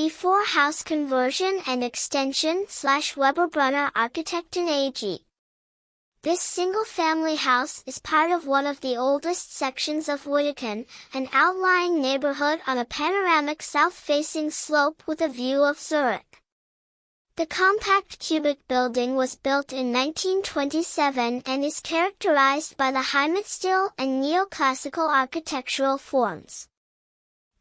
before house conversion and extension / weberbrunner architekten AG. This single-family house is part of one of the oldest sections of Witikon, an outlying neighborhood on a panoramic south-facing slope with a view of Zurich. The compact cubic building was built in 1927 and is characterized by the Heimatstil and neoclassical architectural forms.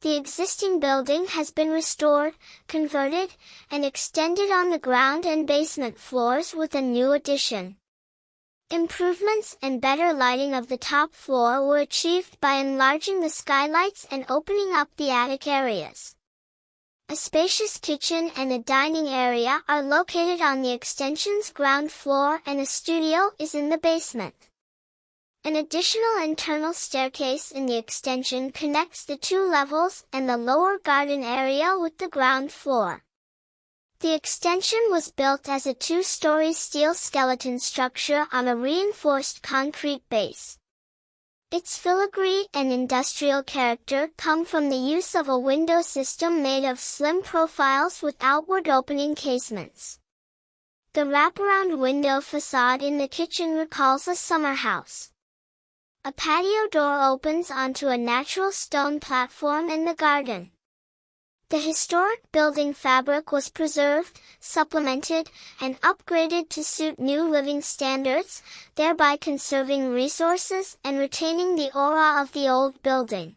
The existing building has been restored, converted, and extended on the ground and basement floors with a new addition. Improvements and better lighting of the top floor were achieved by enlarging the skylights and opening up the attic areas. A spacious kitchen and a dining area are located on the extension's ground floor and a studio is in the basement. An additional internal staircase in the extension connects the two levels and the lower garden area with the ground floor. The extension was built as a two-story steel skeleton structure on a reinforced concrete base. Its filigree and industrial character come from the use of a window system made of slim profiles with outward opening casements. The wraparound window facade in the kitchen recalls a summer house. A patio door opens onto a natural stone platform in the garden. The historic building fabric was preserved, supplemented, and upgraded to suit new living standards, thereby conserving resources and retaining the aura of the old building.